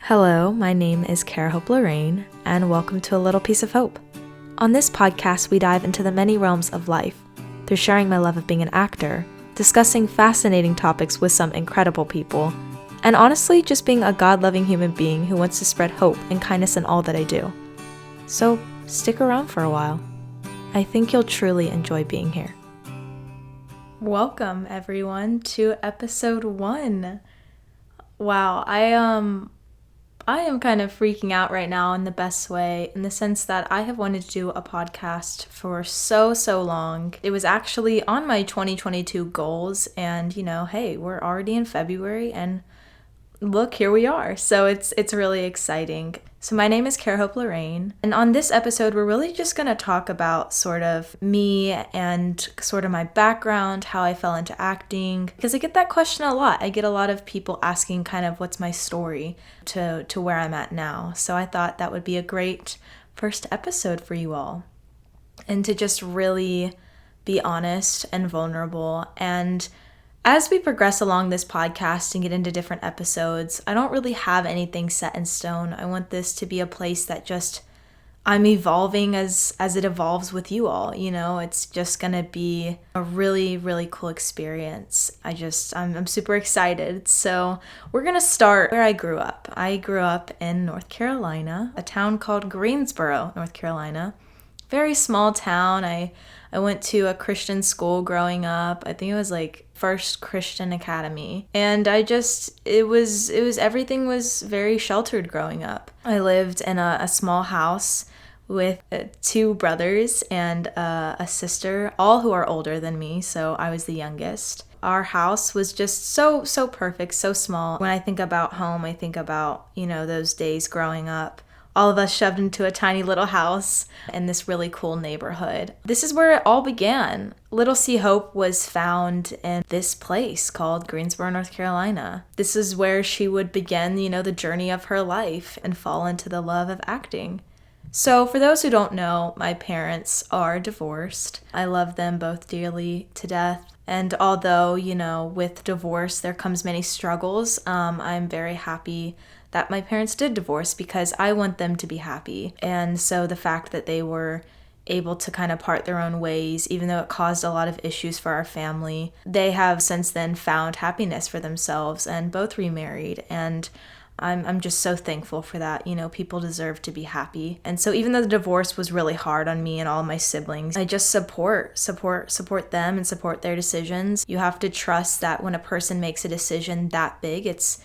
Hello, my name is Cara-Hope.lorraine, and welcome to A Little Piece of Hope. On this podcast, we dive into the many realms of life through sharing my love of being an actor, discussing fascinating topics with some incredible people, and honestly, just being a God-loving human being who wants to spread hope and kindness in all that I do. So, stick around for a while. I think you'll truly enjoy being here. Welcome, everyone, to episode 1. Wow, I am kind of freaking out right now in the best way, in the sense that I have wanted to do a podcast for so long. It was actually on my 2022 goals, and hey, we're already in February, and look, here we are. So it's really exciting. So my name is Cara-Hope.lorraine, and on this episode, we're really just going to talk about sort of me and sort of my background, how I fell into acting, because I get that question a lot. I get a lot of people asking kind of what's my story to where I'm at now. So I thought that would be a great first episode for you all, and to just really be honest and vulnerable. And as we progress along this podcast and get into different episodes, I don't really have anything set in stone. I want this to be a place that just I'm evolving as it evolves with you all. It's just gonna be a really cool experience. I'm super excited. So we're gonna start where I grew up. I grew up in North Carolina, a town called Greensboro, North Carolina. Very small town. I went to a Christian school growing up. I think it was like First Christian Academy. And everything was very sheltered growing up. I lived in a small house with 2 brothers and a sister, all who are older than me, so I was the youngest. Our house was just so perfect, so small. When I think about home, I think about, those days growing up. All of us shoved into a tiny little house in this really cool neighborhood. This is where it all began. Little C. Hope was found in this place called Greensboro, North Carolina. This is where she would begin, the journey of her life and fall into the love of acting. So for those who don't know, my parents are divorced. I love them both dearly to death. And although, with divorce, there comes many struggles, I'm very happy that my parents did divorce because I want them to be happy. And so the fact that they were able to kind of part their own ways, even though it caused a lot of issues for our family, they have since then found happiness for themselves and both remarried. And I'm just so thankful for that. People deserve to be happy. And so even though the divorce was really hard on me and all my siblings, I just support them and support their decisions. You have to trust that when a person makes a decision that big, it's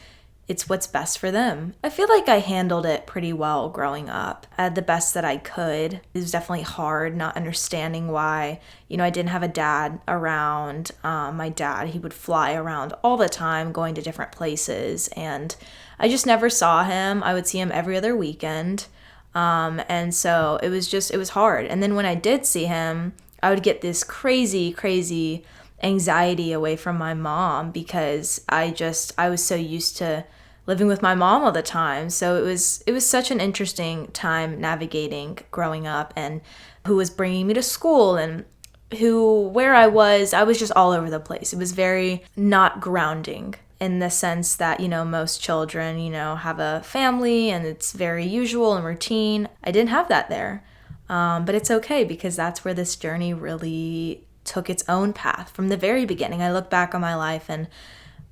what's best for them. I feel like I handled it pretty well growing up, the best that I could. It was definitely hard not understanding why, I didn't have a dad around. My dad, he would fly around all the time, going to different places, and I just never saw him. I would see him every other weekend, and so it was hard. And then when I did see him, I would get this crazy anxiety away from my mom because I was so used to living with my mom all the time. So it was such an interesting time navigating growing up, and who was bringing me to school and where I was just all over the place. It was very not grounding in the sense that, most children, have a family and it's very usual and routine. I didn't have that there. But it's okay because that's where this journey really took its own path from the very beginning. I look back on my life and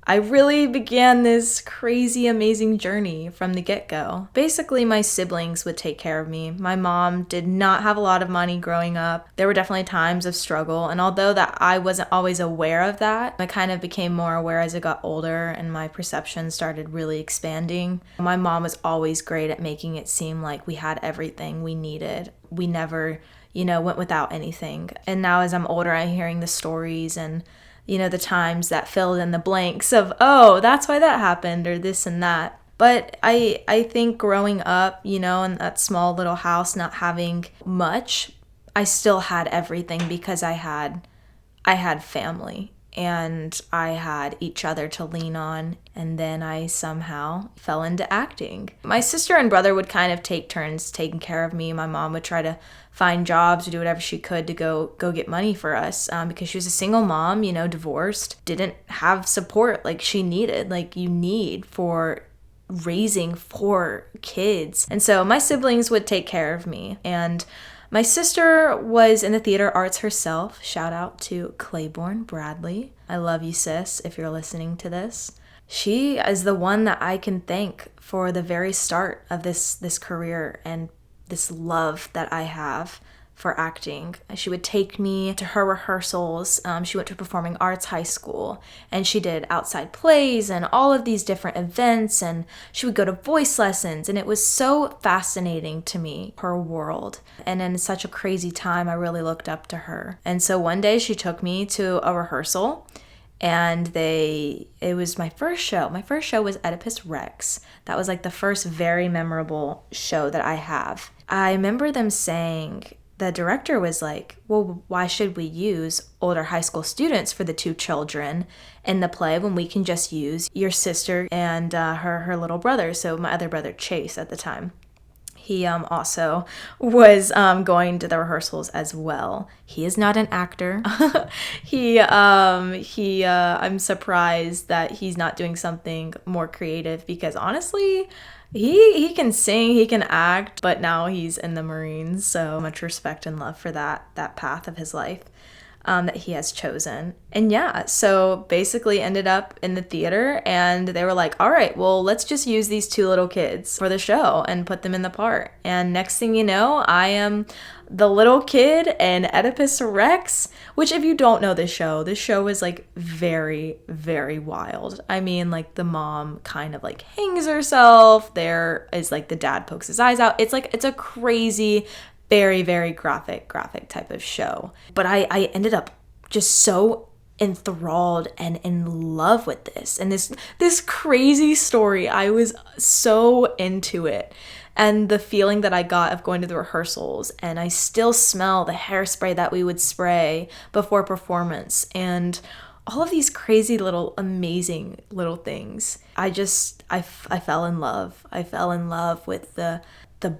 I really began this crazy, amazing journey from the get-go. Basically, my siblings would take care of me. My mom did not have a lot of money growing up. There were definitely times of struggle, and although that I wasn't always aware of that, I kind of became more aware as I got older and my perception started really expanding. My mom was always great at making it seem like we had everything we needed. We never, went without anything. And now as I'm older, I'm hearing the stories and the times that filled in the blanks of, oh, that's why that happened, or this and that. But I think growing up, in that small little house, not having much, I still had everything because I had family and I had each other to lean on. And then I somehow fell into acting. My sister and brother would kind of take turns taking care of me. My mom would try to find jobs or do whatever she could to go get money for us because she was a single mom, divorced, didn't have support like she needed, like you need for raising 4 kids. And so my siblings would take care of me. And my sister was in the theater arts herself. Shout out to Claiborne Bradley. I love you, sis, if you're listening to this. She is the one that I can thank for the very start of this career and this love that I have for acting. She would take me to her rehearsals. She went to performing arts high school, and she did outside plays and all of these different events, and she would go to voice lessons, and it was so fascinating to me, her world. And in such a crazy time, I really looked up to her. And so one day she took me to a rehearsal, and it was my first show. My first show was Oedipus Rex. That was like the first very memorable show that I have. I remember them saying, the director was like, well, why should we use older high school students for the 2 children in the play when we can just use your sister and her little brother? So my other brother, Chase, at the time. He also was going to the rehearsals as well. He is not an actor. I'm surprised that he's not doing something more creative, because honestly, he can sing, he can act, but now he's in the Marines. So much respect and love for that path of his life that he has chosen. And yeah, so basically ended up in the theater, and they were like, all right, well, let's just use these 2 little kids for the show and put them in the part. And next thing you know, I am the little kid in Oedipus Rex, which, if you don't know this show is like very, very wild. I mean, like the mom kind of like hangs herself. There is like the dad pokes his eyes out. It's a crazy, very, very graphic type of show. But I ended up just so enthralled and in love with this. And this crazy story, I was so into it. And the feeling that I got of going to the rehearsals, and I still smell the hairspray that we would spray before performance, and all of these crazy little amazing little things. I fell in love. I fell in love with the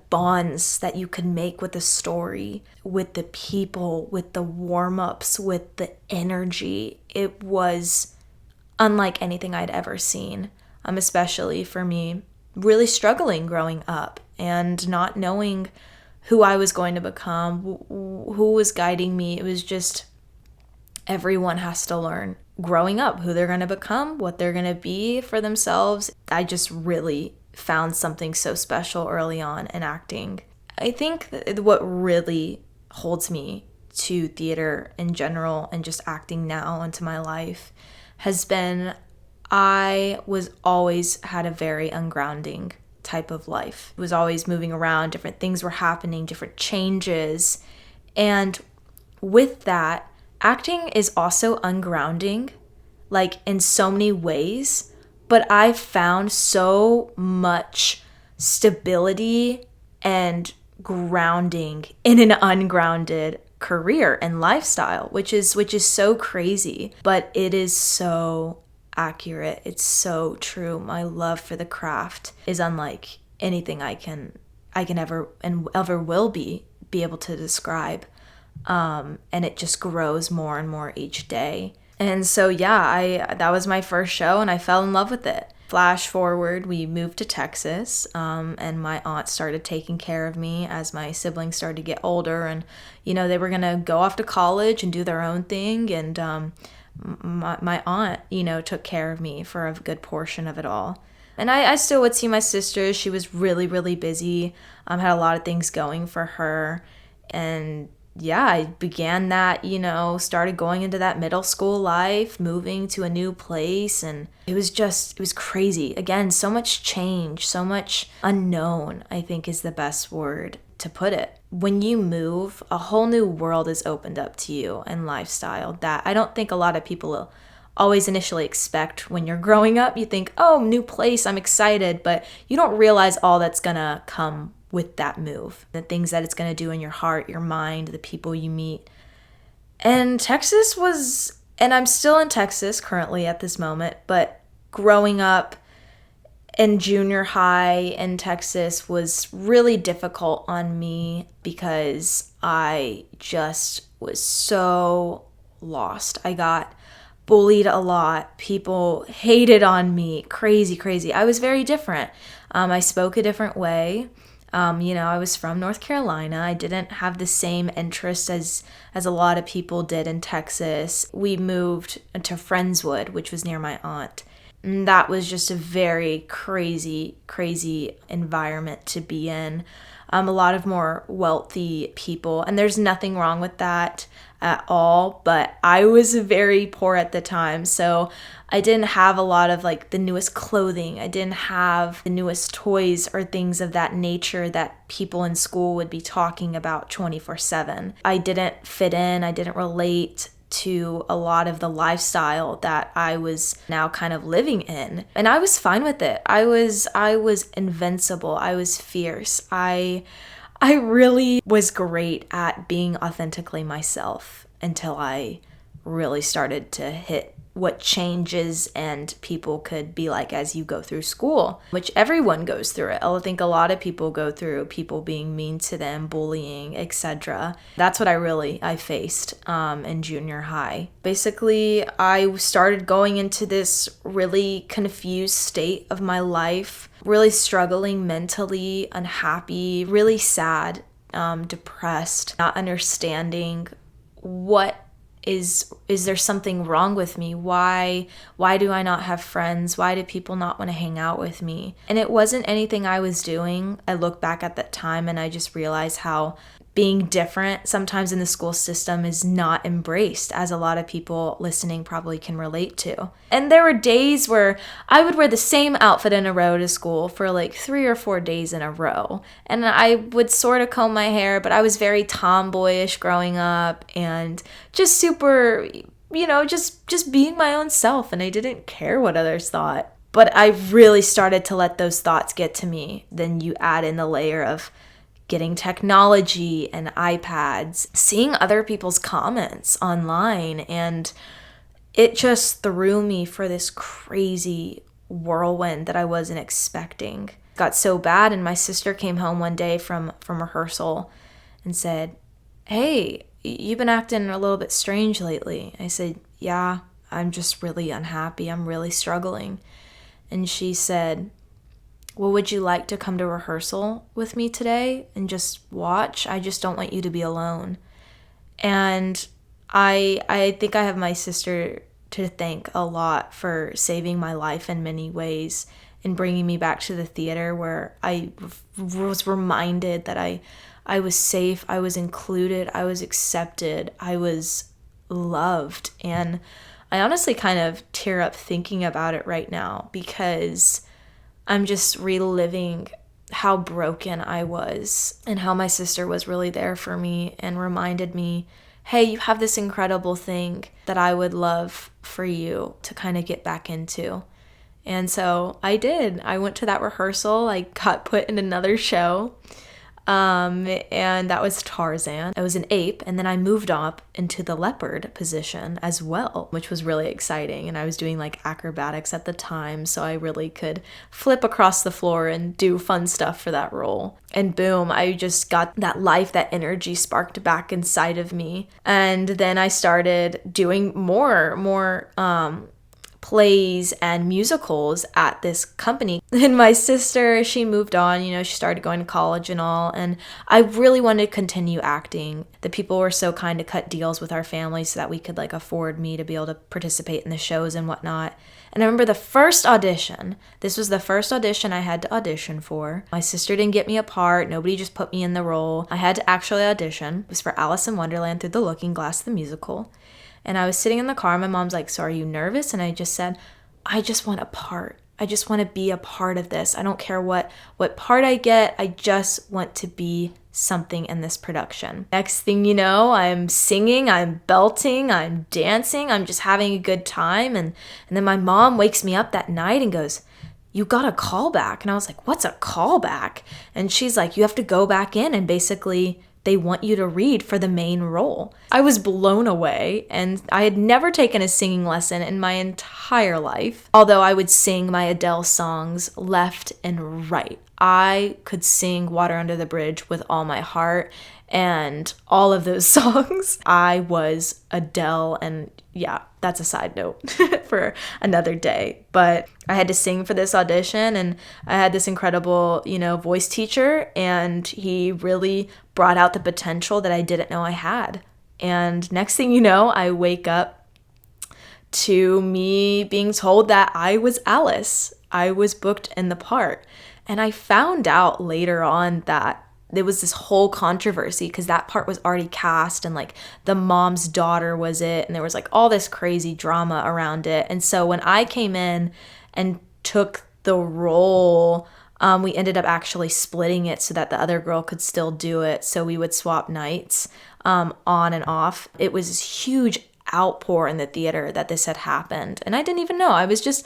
bonds that you could make with the story, with the people, with the warm-ups, with the energy. It was unlike anything I'd ever seen, especially for me, really struggling growing up and not knowing who I was going to become, who was guiding me. It was just, everyone has to learn growing up who they're going to become, what they're going to be for themselves. I just really found something so special early on in acting. I think what really holds me to theater in general and just acting now into my life has been, I was always had a very ungrounding type of life. It was always moving around, different things were happening, different changes. And with that, acting is also ungrounding, like in so many ways. But I've found so much stability and grounding in an ungrounded career and lifestyle, which is so crazy, but it is so accurate. It's so true. My love for the craft is unlike anything I can ever and ever will be able to describe. And it just grows more and more each day. And so, yeah, that was my first show, and I fell in love with it. Flash forward, we moved to Texas, and my aunt started taking care of me as my siblings started to get older, and, they were going to go off to college and do their own thing, and my aunt, took care of me for a good portion of it all. And I still would see my sister. She was really, really busy, had a lot of things going for her, and yeah, I began that, started going into that middle school life, moving to a new place, and it was crazy. Again, so much change, so much unknown, I think is the best word to put it. When you move, a whole new world is opened up to you and lifestyle that I don't think a lot of people always initially expect when you're growing up. You think, oh, new place, I'm excited, but you don't realize all that's gonna come with that move, the things that it's going to do in your heart, your mind, the people you meet. And Texas was, and I'm still in Texas currently at this moment, but growing up in junior high in Texas was really difficult on me because I just was so lost. I got bullied a lot. People hated on me. Crazy, crazy. I was very different. I spoke a different way. I was from North Carolina. I didn't have the same interests as a lot of people did in Texas. We moved to Friendswood, which was near my aunt. And that was just a very crazy, crazy environment to be in. A lot of more wealthy people, and there's nothing wrong with that at all, but I was very poor at the time, so I didn't have a lot of like the newest clothing. I didn't have the newest toys or things of that nature that people in school would be talking about 24/7. I didn't fit in, I didn't relate to a lot of the lifestyle that I was now kind of living in. And I was fine with it. I was invincible. I was fierce. I really was great at being authentically myself until I really started to hit what changes and people could be like as you go through school, which everyone goes through it. I think a lot of people go through people being mean to them, bullying, etc. That's what I faced in junior high. Basically, I started going into this really confused state of my life, really struggling mentally, unhappy, really sad, depressed, not understanding what is there something wrong with me? Why do I not have friends? Why do people not want to hang out with me? And it wasn't anything I was doing. I look back at that time and I just realized how being different sometimes in the school system is not embraced, as a lot of people listening probably can relate to. And there were days where I would wear the same outfit in a row to school for like 3 or 4 days in a row. And I would sort of comb my hair, but I was very tomboyish growing up and just super, just being my own self, and I didn't care what others thought. But I really started to let those thoughts get to me. Then you add in the layer of getting technology and iPads, seeing other people's comments online, and it just threw me for this crazy whirlwind that I wasn't expecting. It got so bad, and my sister came home one day from rehearsal and said, "Hey, you've been acting a little bit strange lately." I said, "Yeah, I'm just really unhappy. I'm really struggling." And she said, "Well, would you like to come to rehearsal with me today and just watch? I just don't want you to be alone." And I think I have my sister to thank a lot for saving my life in many ways and bringing me back to the theater, where I was reminded that I was safe, I was included, I was accepted, I was loved. And I honestly kind of tear up thinking about it right now, because I'm just reliving how broken I was and how my sister was really there for me and reminded me, hey, you have this incredible thing that I would love for you to kind of get back into. And so I did. I went to that rehearsal. I got put in another show. And that was Tarzan. I was an ape, and then I moved up into the leopard position as well, which was really exciting. And I was doing like acrobatics at the time, so I really could flip across the floor and do fun stuff for that role. And boom, I just got that life, that energy sparked back inside of me. And then I started doing more plays and musicals at this company. And my sister, she moved on, she started going to college and all, and I really wanted to continue acting. The people were so kind to cut deals with our family so that we could like afford me to be able to participate in the shows and whatnot. And I remember the first audition, this was the first audition I had to audition for. My sister didn't get me a part, nobody just put me in the role. I had to actually audition. It was for Alice in Wonderland Through the Looking Glass, the musical. And I was sitting in the car, my mom's like, "So are you nervous?" And I just said, "I just want a part. I just want to be a part of this. I don't care what part I get. I just want to be something in this production." Next thing you know, I'm singing, I'm belting, I'm dancing, I'm just having a good time. And then my mom wakes me up that night and goes, "You got a callback." And I was like, "What's a callback?" And she's like, "You have to go back in and basically they want you to read for the main role." I was blown away, and I had never taken a singing lesson in my entire life. Although I would sing my Adele songs left and right. I could sing Water Under the Bridge with all my heart and all of those songs. I was Adele, and yeah, that's a side note for another day. But I had to sing for this audition, and I had this incredible, voice teacher, and he really brought out the potential that I didn't know I had. And next thing you know, I wake up to me being told that I was Alice. I was booked in the part. And I found out later on that there was this whole controversy because that part was already cast, and like the mom's daughter was it, and there was like all this crazy drama around it. And so when I came in and took the role, we ended up actually splitting it so that the other girl could still do it. So we would swap nights on and off. It was this huge outpour in the theater that this had happened, and I didn't even know. I was just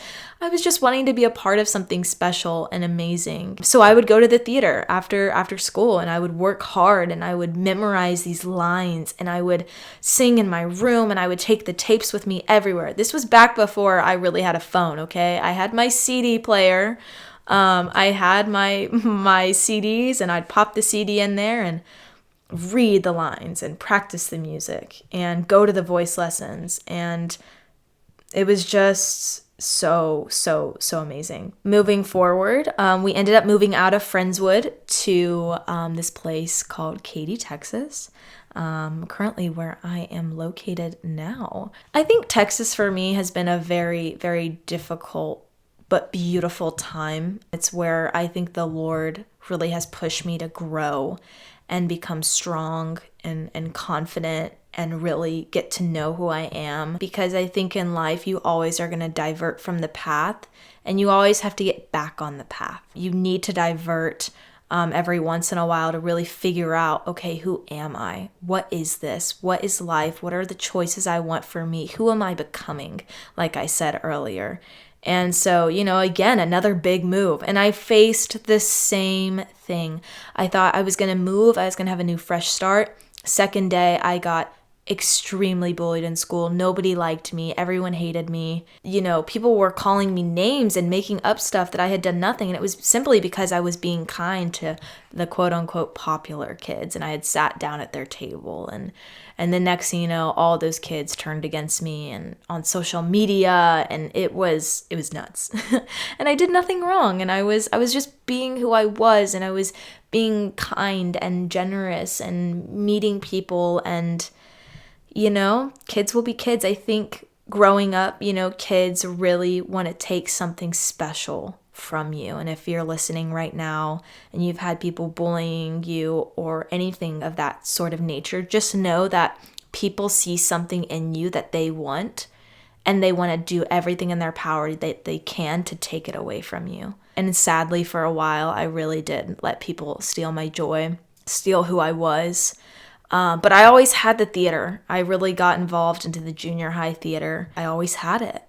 wanting to be a part of something special and amazing. So I would go to the theater after school, and I would work hard, and I would memorize these lines, and I would sing in my room, and I would take the tapes with me everywhere. This was back before I really had a phone, okay? I had my CD player. I had my CDs, and I'd pop the CD in there and read the lines and practice the music and go to the voice lessons. And it was just so amazing. Moving forward, we ended up moving out of Friendswood to this place called Katy, Texas. Currently where I am located now. I think Texas for me has been a very, very difficult but beautiful time. It's where I think the Lord really has pushed me to grow and become strong and confident and really get to know who I am. Because I think in life you always are going to divert from the path, and you always have to get back on the path. You need to divert every once in a while to really figure out, okay, who am I? What is this? What is life? What are the choices I want for me? Who am I becoming? Like I said earlier. And so, again, another big move. And I faced the same thing. I thought I was going to move. I was going to have a new fresh start. Second day, I got extremely bullied in school. Nobody liked me. Everyone hated me. People were calling me names and making up stuff that I had done nothing. And it was simply because I was being kind to the quote unquote popular kids. And I had sat down at their table. And the next thing you know, all those kids turned against me and on social media, and it was nuts. And I did nothing wrong. And I was just being who I was, and I was being kind and generous and meeting people. And kids will be kids. I think growing up, kids really want to take something special from you. And if you're listening right now and you've had people bullying you or anything of that sort of nature, just know that people see something in you that they want, and they want to do everything in their power that they can to take it away from you. And sadly, for a while, I really did let people steal my joy, steal who I was. But I always had the theater. I really got involved into the junior high theater. I always had it.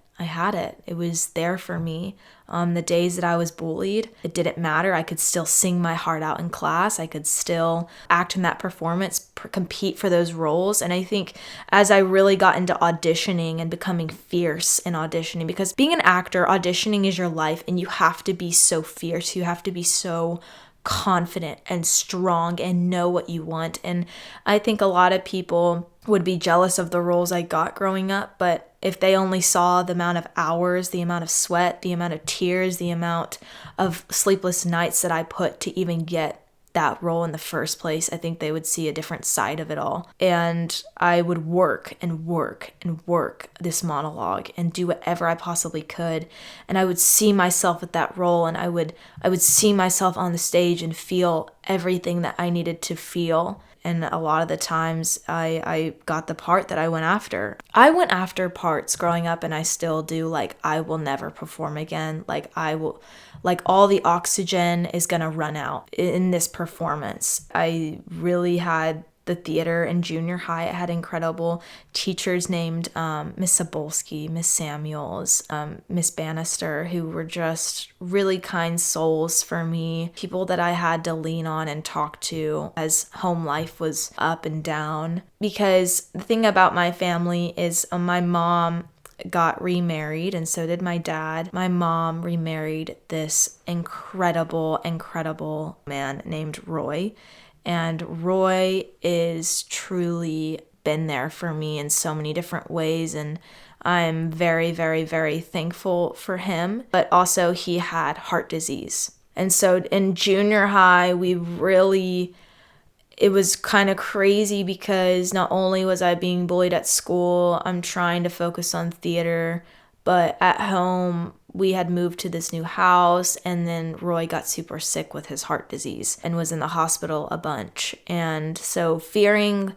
It was there for me. The days that I was bullied, it didn't matter. I could still sing my heart out in class. I could still act in that performance, compete for those roles. And I think as I really got into auditioning and becoming fierce in auditioning, because being an actor, auditioning is your life, and you have to be so fierce. You have to be so confident and strong and know what you want. And I think a lot of people would be jealous of the roles I got growing up, but if they only saw the amount of hours, the amount of sweat, the amount of tears, the amount of sleepless nights that I put to even get that role in the first place, I think they would see a different side of it all. And I would work and work and work this monologue and do whatever I possibly could. And I would see myself at that role, and I would see myself on the stage and feel everything that I needed to feel. And a lot of the times I got the part that I went after. I went after parts growing up, and I still do. Like, I will never perform again. Like, all the oxygen is going to run out in this performance. I really had the theater in junior high. I had incredible teachers named Miss Sabolsky, Miss Samuels, Miss Bannister, who were just really kind souls for me, people that I had to lean on and talk to as home life was up and down. Because the thing about my family is my mom got remarried, and so did my dad. My mom remarried this incredible, incredible man named Roy. And Roy is truly been there for me in so many different ways, and I'm very, very, very thankful for him. But also he had heart disease. And so in junior high, it was kind of crazy because not only was I being bullied at school, I'm trying to focus on theater, but at home, we had moved to this new house, and then Roy got super sick with his heart disease and was in the hospital a bunch. And so fearing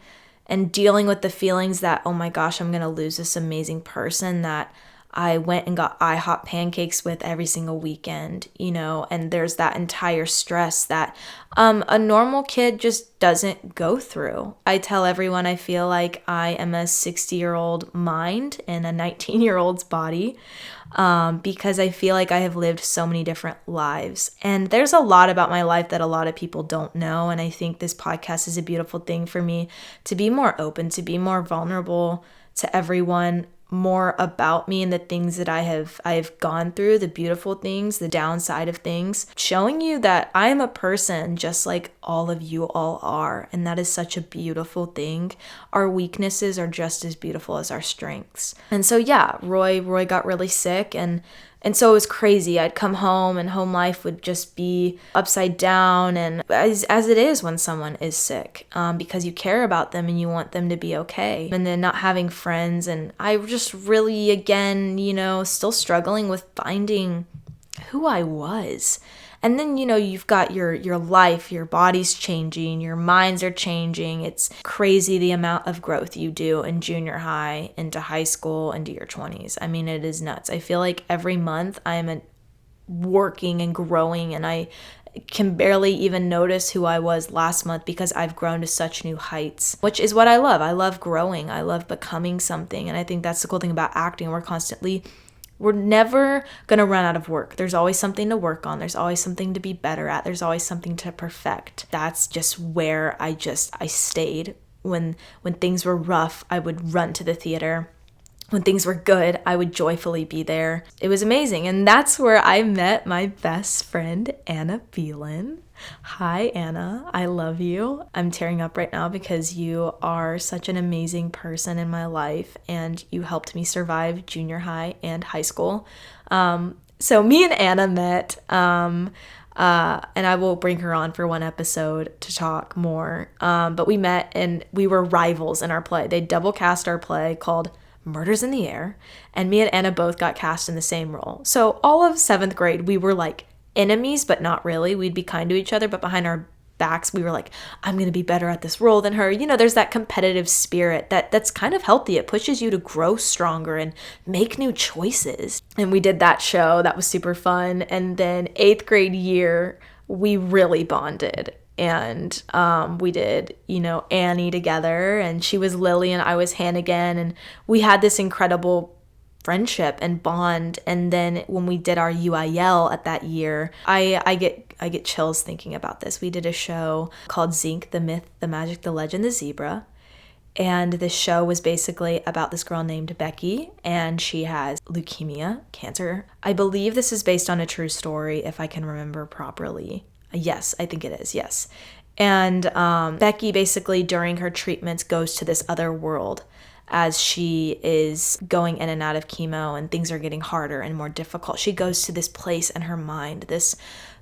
and dealing with the feelings that, oh my gosh, I'm going to lose this amazing person that I went and got IHOP pancakes with every single weekend, and there's that entire stress that a normal kid just doesn't go through. I tell everyone I feel like I am a 60-year-old mind in a 19-year-old's body, because I feel like I have lived so many different lives. And there's a lot about my life that a lot of people don't know. And I think this podcast is a beautiful thing for me to be more open, to be more vulnerable to everyone, more about me and the things that I have gone through, the beautiful things, the downside of things, showing you that I am a person just like all of you all are. And that is such a beautiful thing. Our weaknesses are just as beautiful as our strengths. And so yeah, Roy got really sick, and so it was crazy. I'd come home and home life would just be upside down, and as it is when someone is sick, because you care about them and you want them to be okay. And then not having friends, and I just really, again, still struggling with finding who I was. And then, you've got your life, your body's changing, your minds are changing. It's crazy the amount of growth you do in junior high, into high school, into your 20s. I mean, it is nuts. I feel like every month I am working and growing, and I can barely even notice who I was last month because I've grown to such new heights, which is what I love. I love growing. I love becoming something. And I think that's the cool thing about acting. We're never going to run out of work. There's always something to work on. There's always something to be better at. There's always something to perfect. That's just where I stayed. When things were rough, I would run to the theater. When things were good, I would joyfully be there. It was amazing. And that's where I met my best friend, Anna Phelan. Hi, Anna. I love you. I'm tearing up right now because you are such an amazing person in my life, and you helped me survive junior high and high school. So me and Anna met, and I will bring her on for one episode to talk more. But we met and we were rivals in our play. They double cast our play called Murders in the Air, and me and Anna both got cast in the same role. So all of 7th grade, we were like enemies, but not really. We'd be kind to each other, but behind our backs, we were like, I'm going to be better at this role than her. There's that competitive spirit that's kind of healthy. It pushes you to grow stronger and make new choices. And we did that show. That was super fun. And then 8th grade year, we really bonded. And we did, Annie together, and she was Lily and I was Hannigan, and we had this incredible friendship and bond. And then when we did our UIL at that year, I get chills thinking about this. We did a show called Zinc, the Myth, the Magic, the Legend, the Zebra. And the show was basically about this girl named Becky, and she has leukemia, cancer. I believe this is based on a true story, if I can remember properly. Yes, I think it is, yes. And Becky basically during her treatments goes to this other world as she is going in and out of chemo and things are getting harder and more difficult. She goes to this place in her mind, this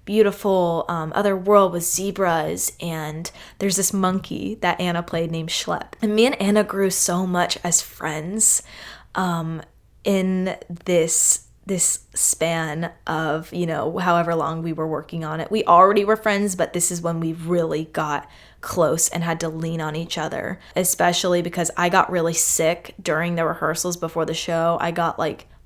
beautiful other world with zebras, and there's this monkey that Anna played named Schlepp. And me and Anna grew so much as friends in this span of, however long we were working on it. We already were friends, but this is when we really got close and had to lean on each other, especially because I got really sick during the rehearsals before the show. I got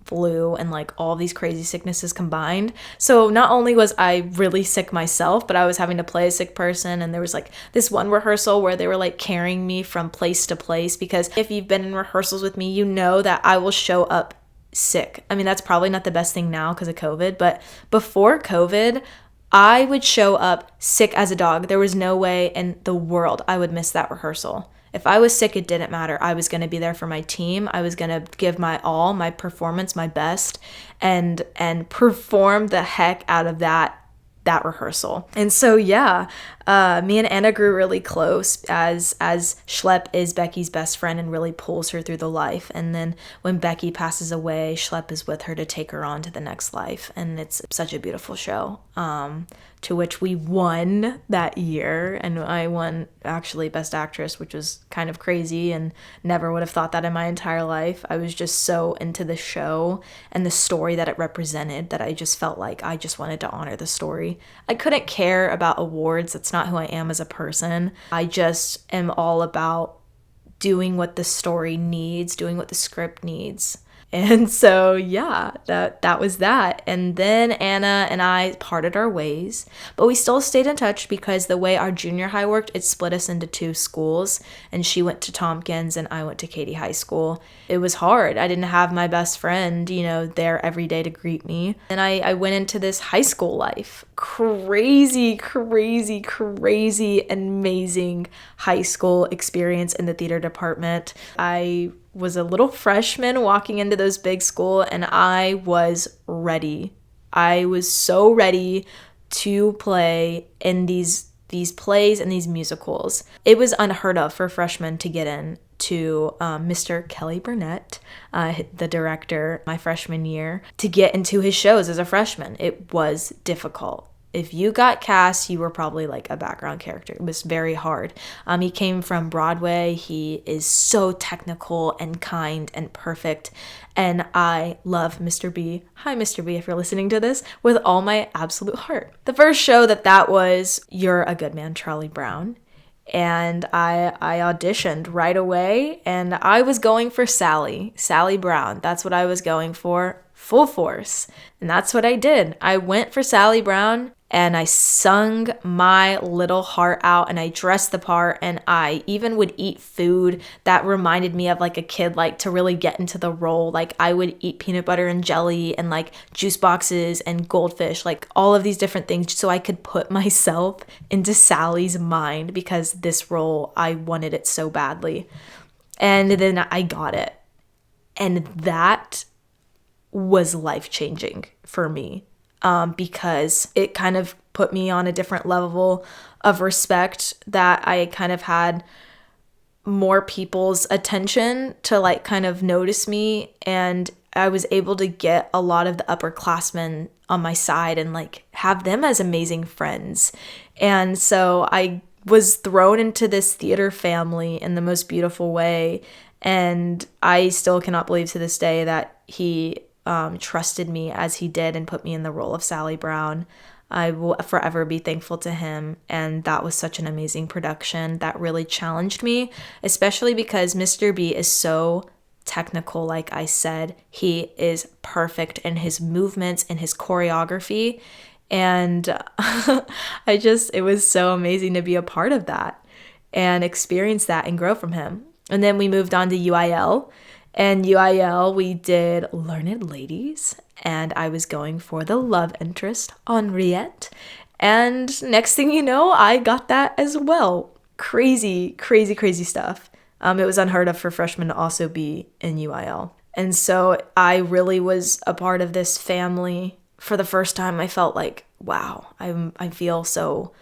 flu and all these crazy sicknesses combined. So not only was I really sick myself, but I was having to play a sick person. And there was this one rehearsal where they were carrying me from place to place, because if you've been in rehearsals with me, you know that I will show up sick. I mean, that's probably not the best thing now because of COVID, but before COVID, I would show up sick as a dog. There was no way in the world I would miss that rehearsal. If I was sick, it didn't matter. I was going to be there for my team. I was going to give my all, my performance, my best, and perform the heck out of that rehearsal. And so yeah, me and Anna grew really close as Schlepp is Becky's best friend and really pulls her through the life. And then when Becky passes away, Schlepp is with her to take her on to the next life. And it's such a beautiful show, to which we won that year. And I won actually Best Actress, which was kind of crazy and never would have thought that in my entire life. I was just so into the show and the story that it represented that I just felt like I just wanted to honor the story. I couldn't care about awards. That's not who I am as a person. I just am all about doing what the story needs, doing what the script needs. And so, yeah, that was that. And then Anna and I parted our ways, but we still stayed in touch because the way our junior high worked, it split us into two schools, and she went to Tompkins and I went to Katy High School. It was hard. I didn't have my best friend, there every day to greet me. And I went into this high school life. Crazy, crazy, crazy, amazing high school experience in the theater department. I was a little freshman walking into those big school, and I was ready. I was so ready to play in these plays and these musicals. It was unheard of for freshmen to get in to Mr. Kelly Burnett, the director, my freshman year, to get into his shows as a freshman. It was difficult. If you got cast, you were probably like a background character. It was very hard. He came from Broadway. He is so technical and kind and perfect. And I love Mr. B. Hi, Mr. B, if you're listening to this, with all my absolute heart. The first show that was You're a Good Man, Charlie Brown. And I auditioned right away, and I was going for Sally Brown. That's what I was going for, full force. And that's what I did. I went for Sally Brown, and I sung my little heart out, and I dressed the part, and I even would eat food that reminded me of like a kid, like to really get into the role. Like I would eat peanut butter and jelly and like juice boxes and goldfish, like all of these different things so I could put myself into Sally's mind, because this role, I wanted it so badly. And then I got it. And that was life-changing for me. Because it kind of put me on a different level of respect, that I kind of had more people's attention to like kind of notice me, and I was able to get a lot of the upperclassmen on my side and like have them as amazing friends. And so I was thrown into this theater family in the most beautiful way, and I still cannot believe to this day that he trusted me as he did and put me in the role of Sally Brown. I will forever be thankful to him, and that was such an amazing production that really challenged me, especially because Mr. B is so technical. Like I said, he is perfect in his movements and his choreography, and it was so amazing to be a part of that and experience that and grow from him. And then we moved on to UIL. And UIL, we did Learned Ladies, and I was going for the love interest, Henriette. And next thing you know, I got that as well. Crazy, crazy, crazy stuff. It was unheard of for freshmen to also be in UIL. And so I really was a part of this family. For the first time, I felt like, wow, I feel so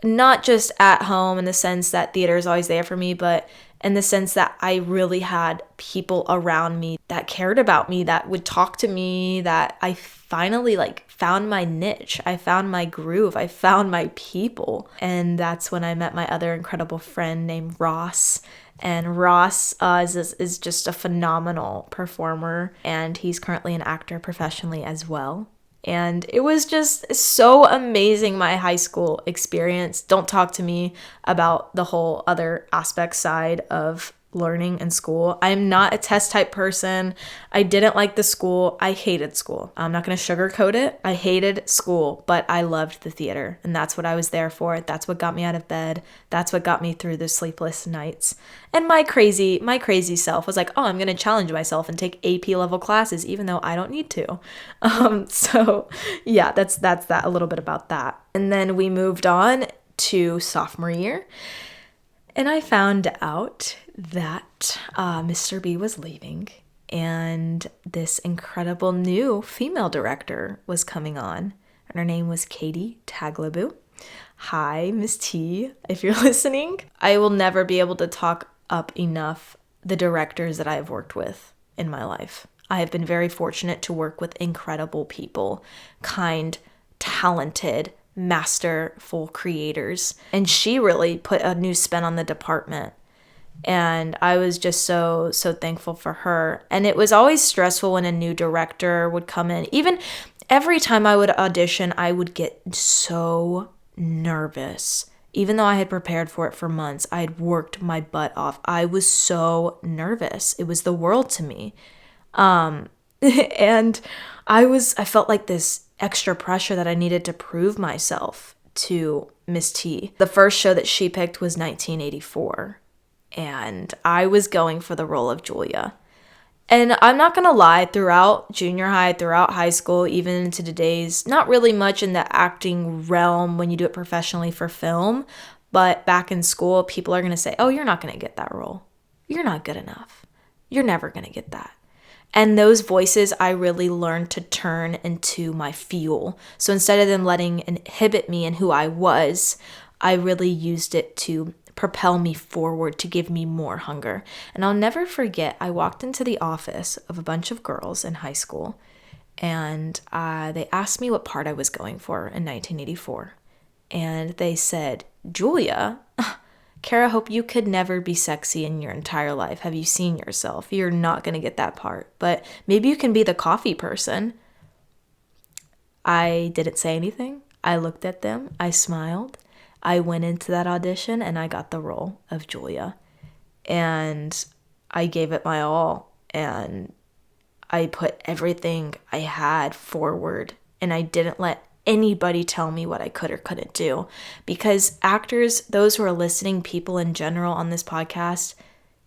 not just at home in the sense that theater is always there for me, but in the sense that I really had people around me that cared about me, that would talk to me, that I finally like found my niche. I found my groove. I found my people. And that's when I met my other incredible friend named Ross. And Ross is just a phenomenal performer, and he's currently an actor professionally as well. And it was just so amazing, my high school experience. Don't talk to me about the whole other aspect side of learning in school. I'm not a test type person. I didn't like the school. I hated school. I'm not going to sugarcoat it. I hated school, but I loved the theater, and that's what I was there for. That's what got me out of bed. That's what got me through the sleepless nights. And my crazy self was like, oh, I'm going to challenge myself and take AP level classes, even though I don't need to. So yeah, that's that, a little bit about that. And then we moved on to sophomore year. And I found out that Mr. B was leaving and this incredible new female director was coming on. And her name was Katie Taglaboo. Hi, Miss T, if you're listening. I will never be able to talk up enough the directors that I have worked with in my life. I have been very fortunate to work with incredible people, kind, talented, masterful creators. And she really put a new spin on the department. And I was just so thankful for her. And it was always stressful when a new director would come in. Even every time I would audition, I would get so nervous. Even though I had prepared for it for months, I had worked my butt off. I was so nervous. It was the world to me. And I felt like this extra pressure that I needed to prove myself to Miss T. The first show that she picked was 1984. And I was going for the role of Julia. And I'm not going to lie, throughout junior high, throughout high school, even into today's, not really much in the acting realm when you do it professionally for film, but back in school, people are going to say, oh, you're not going to get that role. You're not good enough. You're never going to get that. And those voices I really learned to turn into my fuel. So instead of them letting inhibit me in who I was, I really used it to propel me forward, to give me more hunger. And I'll never forget, I walked into the office of a bunch of girls in high school, and they asked me what part I was going for in 1984. And they said, Julia, Cara-Hope, you could never be sexy in your entire life. Have you seen yourself? You're not going to get that part. But maybe you can be the coffee person. I didn't say anything. I looked at them. I smiled. I went into that audition and I got the role of Julia. And I gave it my all. And I put everything I had forward. And I didn't let anybody tell me what I could or couldn't do. Because actors, those who are listening, people in general on this podcast,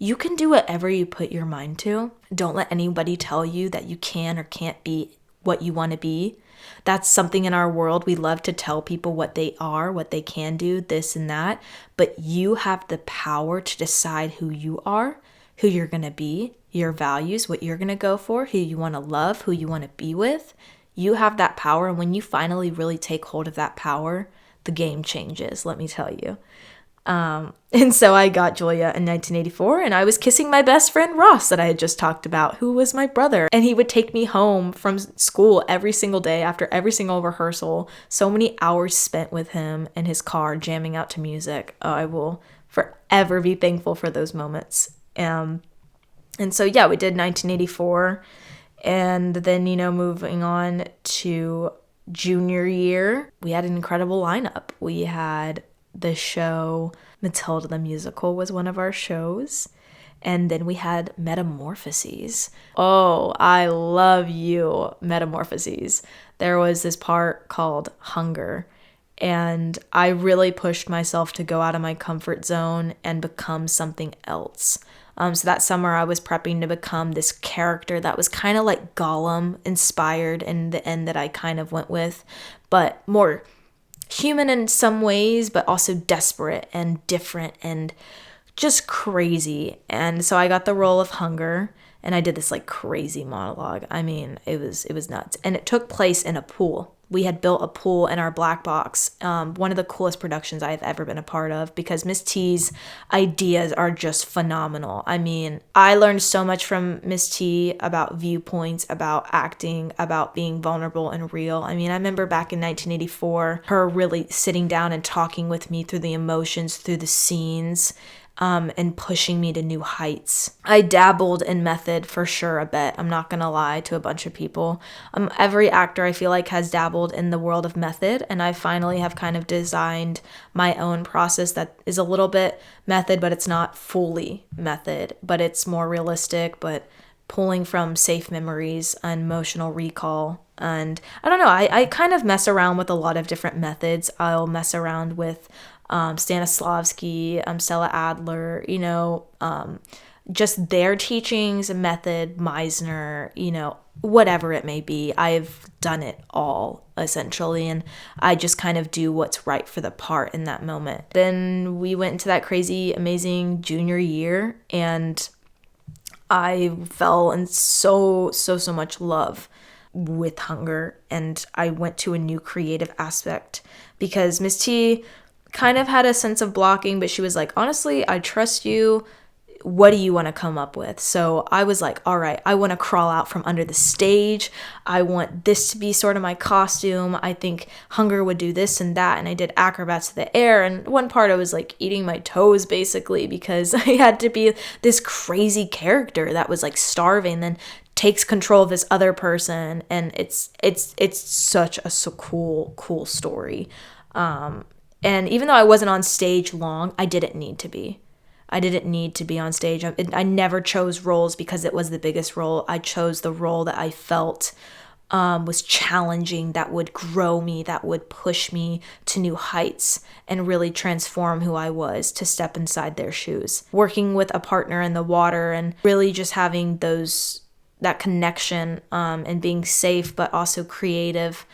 you can do whatever you put your mind to. Don't let anybody tell you that you can or can't be what you want to be. That's something in our world. We love to tell people what they are, what they can do, this and that. But you have the power to decide who you are, who you're going to be, your values, what you're going to go for, who you want to love, who you want to be with. You have that power. And when you finally really take hold of that power, the game changes, let me tell you. And so I got Julia in 1984, and I was kissing my best friend Ross that I had just talked about, who was my brother. And he would take me home from school every single day after every single rehearsal. So many hours spent with him in his car jamming out to music. I will forever be thankful for those moments. And so, yeah, we did 1984. And then, moving on to junior year, we had an incredible lineup. We had the show Matilda the Musical was one of our shows. And then we had Metamorphoses. Oh, I love you, Metamorphoses. There was this part called Hunger. And I really pushed myself to go out of my comfort zone and become something else. So that summer I was prepping to become this character that was kind of like Gollum inspired in the end that I kind of went with, but more human in some ways, but also desperate and different and just crazy. And so I got the role of Hunger, and I did this like crazy monologue. I mean, it was nuts. And it took place in a pool. We had built a pool in our black box. One of the coolest productions I've ever been a part of, because Miss T's ideas are just phenomenal. I mean, I learned so much from Miss T about viewpoints, about acting, about being vulnerable and real. I mean, I remember back in 1984, her really sitting down and talking with me through the emotions, through the scenes, and pushing me to new heights. I dabbled in method for sure a bit. I'm not gonna lie to a bunch of people. Every actor I feel like has dabbled in the world of method, and I finally have kind of designed my own process that is a little bit method, but it's not fully method, but it's more realistic, but pulling from safe memories and emotional recall. And I don't know, I kind of mess around with a lot of different methods. I'll mess around with Stanislavski, Stella Adler, just their teachings, method, Meisner, whatever it may be. I've done it all essentially, and I just kind of do what's right for the part in that moment. Then we went into that crazy, amazing junior year, and I fell in so much love with hunger, and I went to a new creative aspect because Miss T kind of had a sense of blocking, but she was like, honestly, I trust you. What do you want to come up with? So I was like, all right, I want to crawl out from under the stage. I want this to be sort of my costume. I think hunger would do this and that. And I did acrobats to the air. And one part I was like eating my toes basically because I had to be this crazy character that was like starving, then takes control of this other person. And it's such a cool story. And even though I wasn't on stage long, I didn't need to be. I didn't need to be on stage. I never chose roles because it was the biggest role. I chose the role that I felt was challenging, that would grow me, that would push me to new heights and really transform who I was, to step inside their shoes. Working with a partner in the water and really just having that connection and being safe but also creative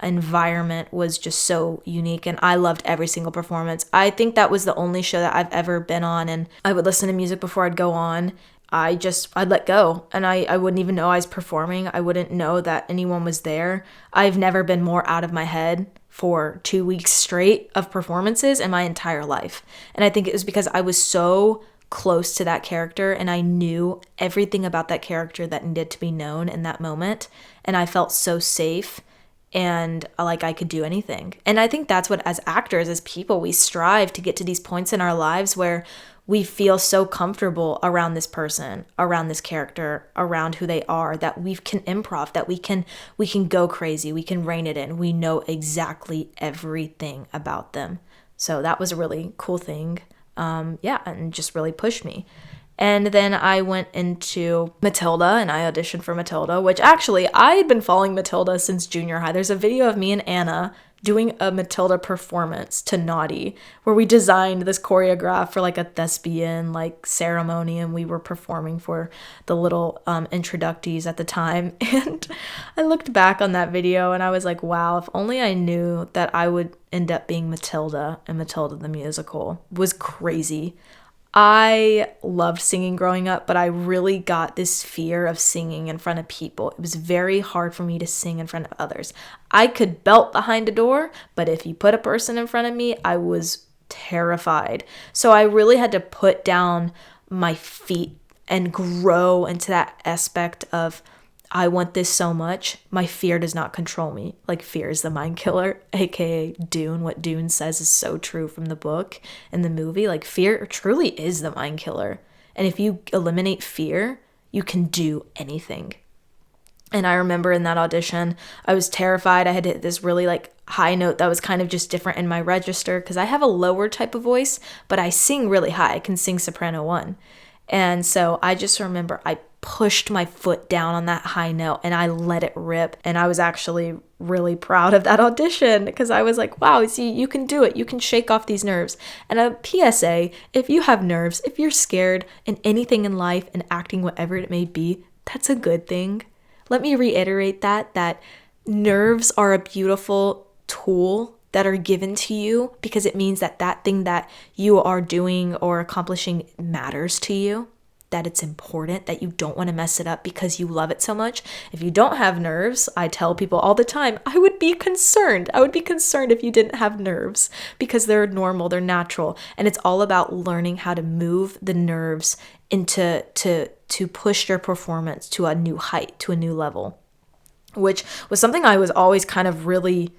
environment was just so unique, and I loved every single performance. I think that was the only show that I've ever been on, and I would listen to music before I'd go on. I'd let go, and I wouldn't even know I was performing. I wouldn't know that anyone was there. I've never been more out of my head for 2 weeks straight of performances in my entire life. And I think it was because I was so close to that character and I knew everything about that character that needed to be known in that moment, and I felt so safe and like I could do anything. And I think that's what, as actors, as people, we strive to get to these points in our lives where we feel so comfortable around this person, around this character, around who they are, that we can improv, that we can go crazy, we can rein it in. We know exactly everything about them. So that was a really cool thing. And just really pushed me. And then I went into Matilda and I auditioned for Matilda, which actually I had been following Matilda since junior high. There's a video of me and Anna doing a Matilda performance to Naughty, where we designed this choreograph for like a thespian like ceremony, and we were performing for the little introductees at the time. And I looked back on that video and I was like, wow, if only I knew that I would end up being Matilda in Matilda the musical. It was crazy. I loved singing growing up, but I really got this fear of singing in front of people. It was very hard for me to sing in front of others. I could belt behind a door, but if you put a person in front of me, I was terrified. So I really had to put down my feet and grow into that aspect of, I want this so much. My fear does not control me. Like, fear is the mind killer, aka Dune. What Dune says is so true from the book and the movie. Like, fear truly is the mind killer. And if you eliminate fear, you can do anything. And I remember in that audition, I was terrified. I had hit this really like high note that was kind of just different in my register because I have a lower type of voice, but I sing really high. I can sing soprano 1. And so I just remember I pushed my foot down on that high note and I let it rip. And I was actually really proud of that audition because I was like, wow, see, you can do it. You can shake off these nerves. And a PSA, if you have nerves, if you're scared in anything in life and acting, whatever it may be, that's a good thing. Let me reiterate that nerves are a beautiful tool that are given to you because it means that thing that you are doing or accomplishing matters to you, that it's important, that you don't want to mess it up because you love it so much. If you don't have nerves, I tell people all the time, I would be concerned. I would be concerned if you didn't have nerves because they're normal, they're natural. And it's all about learning how to move the nerves into to push your performance to a new height, to a new level, which was something I was always kind of really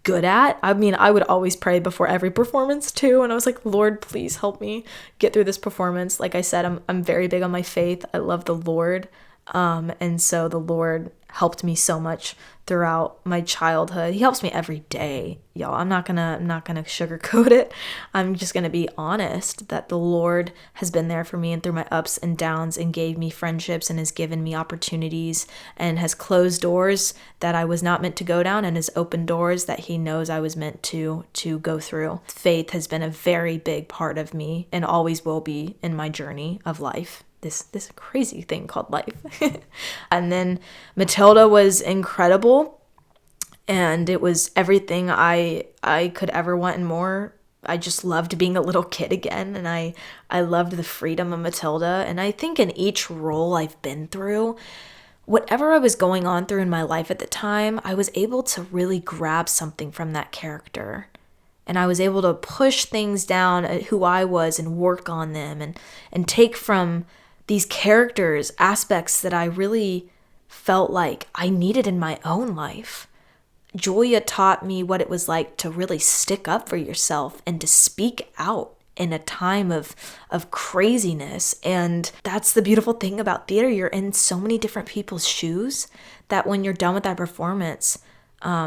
good at. I mean, I would always pray before every performance too, and I was like, Lord, please help me get through this performance. Like I said, I'm very big on my faith. I love the Lord, and so the Lord helped me so much throughout my childhood. He helps me every day, y'all. I'm not gonna sugarcoat it. I'm just gonna be honest that the Lord has been there for me and through my ups and downs and gave me friendships and has given me opportunities and has closed doors that I was not meant to go down and has opened doors that he knows I was meant to go through. Faith has been a very big part of me and always will be in my journey of life. this crazy thing called life. And then Matilda was incredible, and it was everything I could ever want and more. I just loved being a little kid again, and I loved the freedom of Matilda. And I think in each role I've been through, whatever I was going on through in my life at the time, I was able to really grab something from that character. And I was able to push things down at who I was and work on them, and take from these characters aspects that I really felt like I needed in my own life. Julia taught me what it was like to really stick up for yourself and to speak out in a time of craziness. And that's the beautiful thing about theater. You're in so many different people's shoes that when you're done with that performance,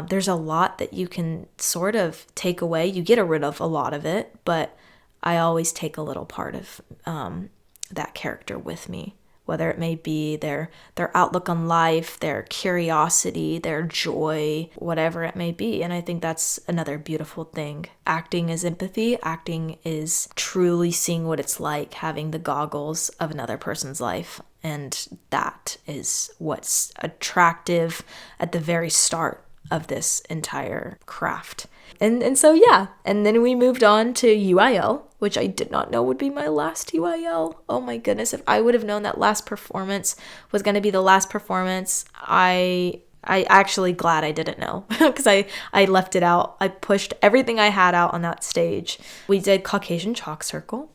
there's a lot that you can sort of take away. You get rid of a lot of it, but I always take a little part of that character with me, whether it may be their outlook on life, their curiosity, their joy, whatever it may be. And I think that's another beautiful thing. Acting is empathy. Acting is truly seeing what it's like having the goggles of another person's life. And that is what's attractive at the very start of this entire craft. And so, yeah. And then we moved on to UIL, which I did not know would be my last UIL. Oh my goodness. If I would have known that last performance was going to be the last performance, I actually glad I didn't know because I left it out. I pushed everything I had out on that stage. We did Caucasian Chalk Circle,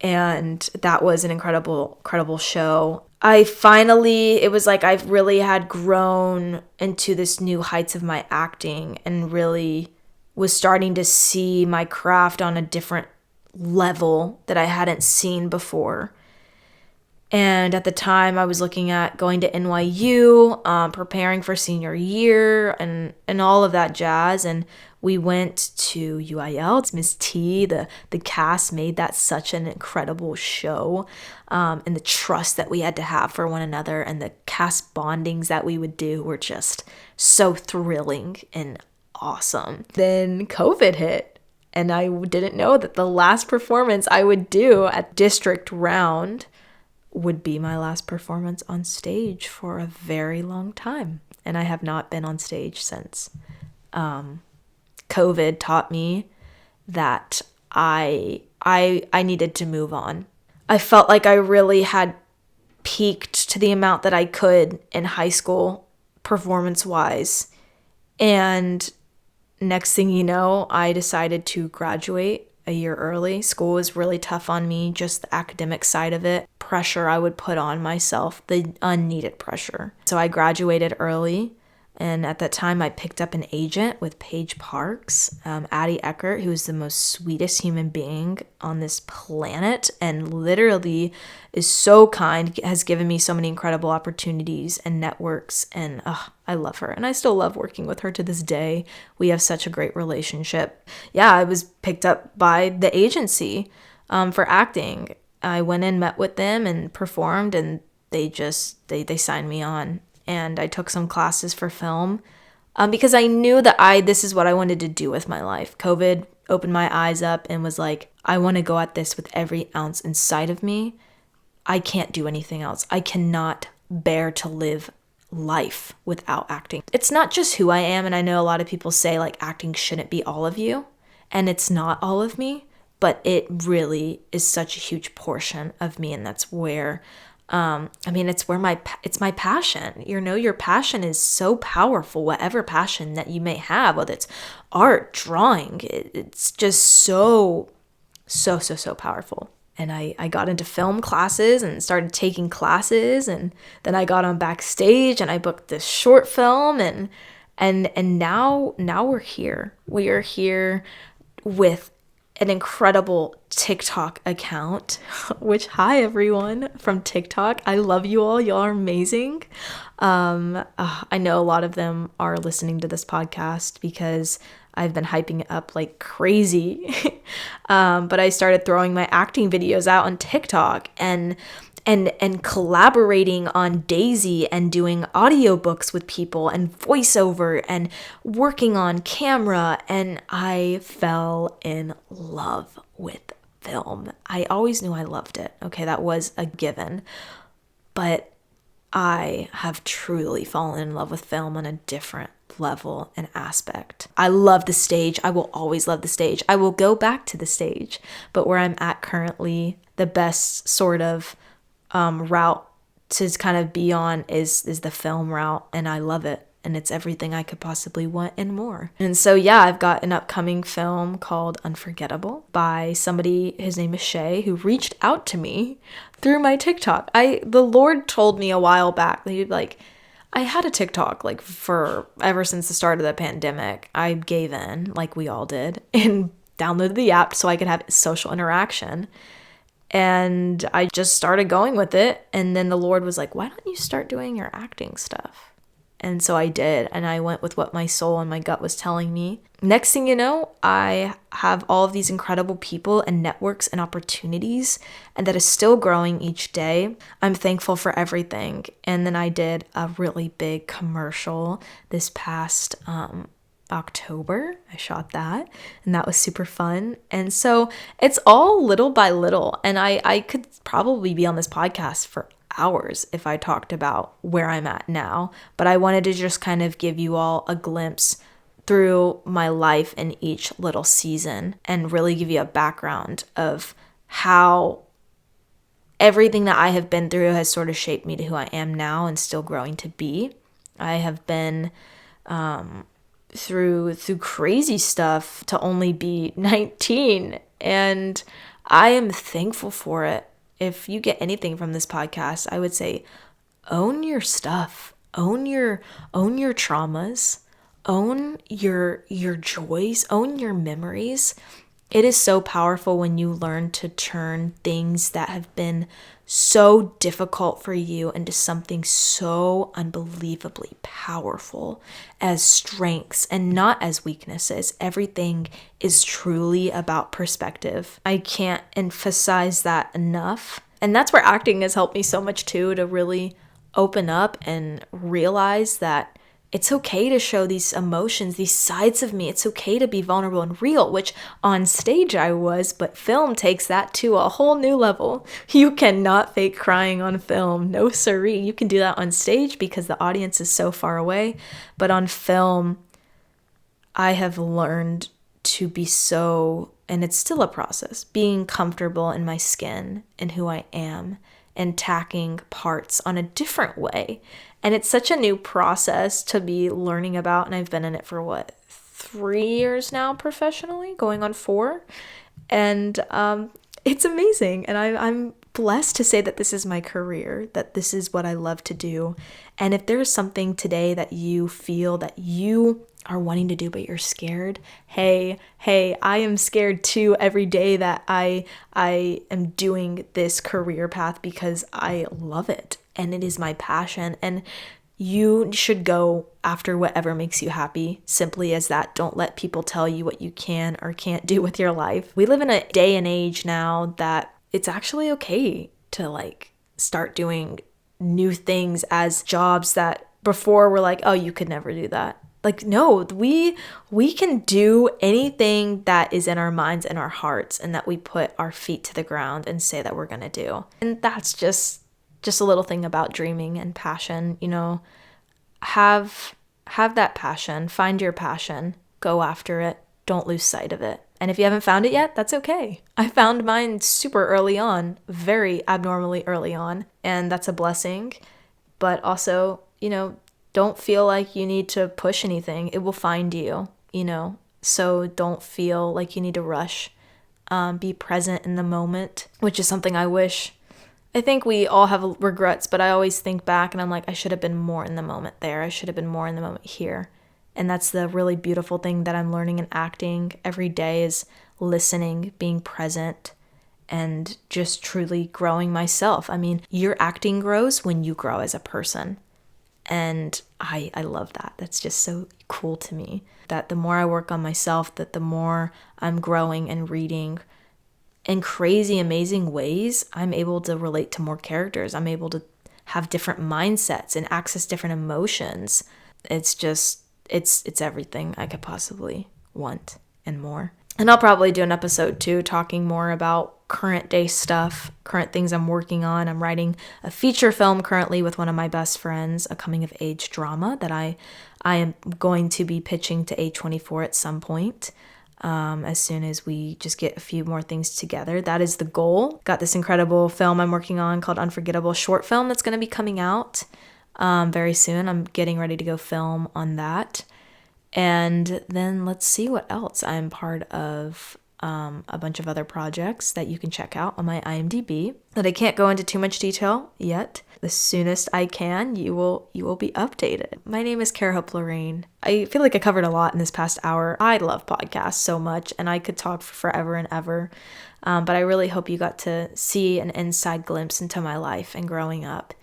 and that was an incredible show. It was like I've really had grown into this new heights of my acting and really was starting to see my craft on a different level that I hadn't seen before. And at the time I was looking at going to NYU, preparing for senior year and all of that jazz. And we went to UIL. It's Miss T. The cast made that such an incredible show. And the trust that we had to have for one another and the cast bondings that we would do were just so thrilling and awesome. Then COVID hit, and I didn't know that the last performance I would do at district round would be my last performance on stage for a very long time. And I have not been on stage since. COVID taught me that I needed to move on. I felt like I really had peaked to the amount that I could in high school performance-wise. And next thing you know, I decided to graduate a year early. School was really tough on me, just the academic side of it. Pressure I would put on myself, the unneeded pressure. So I graduated early. And at that time, I picked up an agent with Paige Parks, Addie Eckert, who is the most sweetest human being on this planet and literally is so kind, has given me so many incredible opportunities and networks. And I love her. And I still love working with her to this day. We have such a great relationship. Yeah, I was picked up by the agency for acting. I went in, met with them, and performed, and they signed me on. And I took some classes for film because I knew that this is what I wanted to do with my life. COVID opened my eyes up and was like, I want to go at this with every ounce inside of me. I can't do anything else. I cannot bear to live life without acting. It's not just who I am. And I know a lot of people say like acting shouldn't be all of you. And it's not all of me, but it really is such a huge portion of me. And that's where it's my passion. Your passion is so powerful, whatever passion that you may have, whether it's art, drawing, it's just so powerful. And I got into film classes and started taking classes, and then I got on backstage and I booked this short film and now we're here. We are here with an incredible TikTok account, which, hi everyone from TikTok. I love you all. Y'all are amazing. I know a lot of them are listening to this podcast because I've been hyping it up like crazy. But I started throwing my acting videos out on TikTok and collaborating on Daisy and doing audiobooks with people and voiceover and working on camera. And I fell in love with film. I always knew I loved it. Okay, that was a given. But I have truly fallen in love with film on a different level and aspect. I love the stage. I will always love the stage. I will go back to the stage. But where I'm at currently, the best sort of route to kind of be on is the film route, and I love it. And it's everything I could possibly want and more. And so, yeah, I've got an upcoming film called Unforgettable by somebody, his name is Shay, who reached out to me through my TikTok. The Lord told me a while back that he'd like, I had a TikTok like for ever since the start of the pandemic. I gave in, like we all did, and downloaded the app so I could have social interaction. And I just started going with it. And then the Lord was like, why don't you start doing your acting stuff? And so I did, and I went with what my soul and my gut was telling me. Next thing you know, I have all of these incredible people and networks and opportunities, and that is still growing each day. I'm thankful for everything. And then I did a really big commercial this past October. I shot that, and that was super fun. And so it's all little by little, and I could probably be on this podcast for hours if I talked about where I'm at now, but I wanted to just kind of give you all a glimpse through my life in each little season and really give you a background of how everything that I have been through has sort of shaped me to who I am now and still growing to be. I have been through crazy stuff to only be 19, and I am thankful for it. If you get anything from this podcast, I would say own your stuff, own your traumas, own your joys, own your memories. It is so powerful when you learn to turn things that have been so difficult for you into something so unbelievably powerful as strengths and not as weaknesses. Everything is truly about perspective. I can't emphasize that enough. And that's where acting has helped me so much too, to really open up and realize that it's okay to show these emotions, these sides of me. It's okay to be vulnerable and real, which on stage I was, but film takes that to a whole new level. You cannot fake crying on film. No siree. You can do that on stage because the audience is so far away. But on film, I have learned to be so, and it's still a process, being comfortable in my skin and who I am and tacking parts on a different way. And it's such a new process to be learning about. And I've been in it for 3 years now professionally, going on 4. And it's amazing. And I'm blessed to say that this is my career, that this is what I love to do. And if there's something today that you feel that you are wanting to do but you're scared, hey, I am scared too every day that I am doing this career path because I love it and it is my passion. And you should go after whatever makes you happy, simply as that. Don't let people tell you what you can or can't do with your life. We live in a day and age now that it's actually okay to start doing new things as jobs that before were like, oh, you could never do that. No, we can do anything that is in our minds and our hearts and that we put our feet to the ground and say that we're going to do. And that's just a little thing about dreaming and passion, have that passion, find your passion, go after it, don't lose sight of it. And if you haven't found it yet, that's okay. I found mine super early on, very abnormally early on, and that's a blessing. But also, don't feel like you need to push anything. It will find you, so don't feel like you need to rush. Be present in the moment, which is something I think we all have regrets, but I always think back and I'm like, I should have been more in the moment there. I should have been more in the moment here. And that's the really beautiful thing that I'm learning in acting every day, is listening, being present, and just truly growing myself. I mean, your acting grows when you grow as a person. And I love that. That's just so cool to me, that the more I work on myself, that the more I'm growing and reading in crazy, amazing ways, I'm able to relate to more characters. I'm able to have different mindsets and access different emotions. It's just, it's everything I could possibly want and more. And I'll probably do an episode 2 talking more about current day stuff, current things I'm working on. I'm writing a feature film currently with one of my best friends, a coming of age drama that I am going to be pitching to A24 at some point. As soon as we just get a few more things together. That is the goal. Got this incredible film I'm working on called Unforgettable, short film that's going to be coming out very soon. I'm getting ready to go film on that. And then let's see what else. I'm part of a bunch of other projects that you can check out on my IMDb that I can't go into too much detail yet. The soonest I can, you will be updated. My name is Cara-Hope.lorraine. I feel like I covered a lot in this past hour. I love podcasts so much, and I could talk for forever and ever. But I really hope you got to see an inside glimpse into my life and growing up.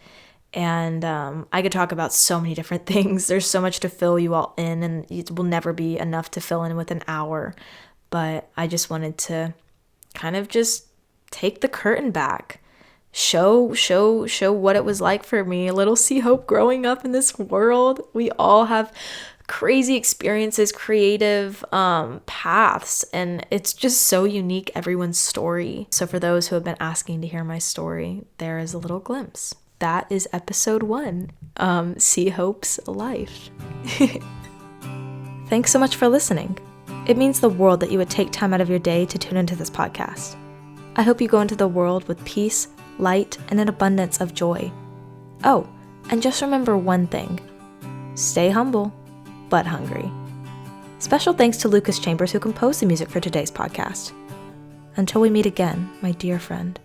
And I could talk about so many different things. There's so much to fill you all in, and it will never be enough to fill in with an hour. But I just wanted to kind of just take the curtain back, show what it was like for me, a little see hope growing up in this world. We all have crazy experiences, creative paths, and it's just so unique, everyone's story. So for those who have been asking to hear my story, there is a little glimpse. That is episode 1, See Hope's life. Thanks so much for listening. It means the world that you would take time out of your day to tune into this podcast. I hope you go into the world with peace, light, and an abundance of joy. Oh, and just remember one thing. Stay humble, but hungry. Special thanks to Lucas Chambers, who composed the music for today's podcast. Until we meet again, my dear friend.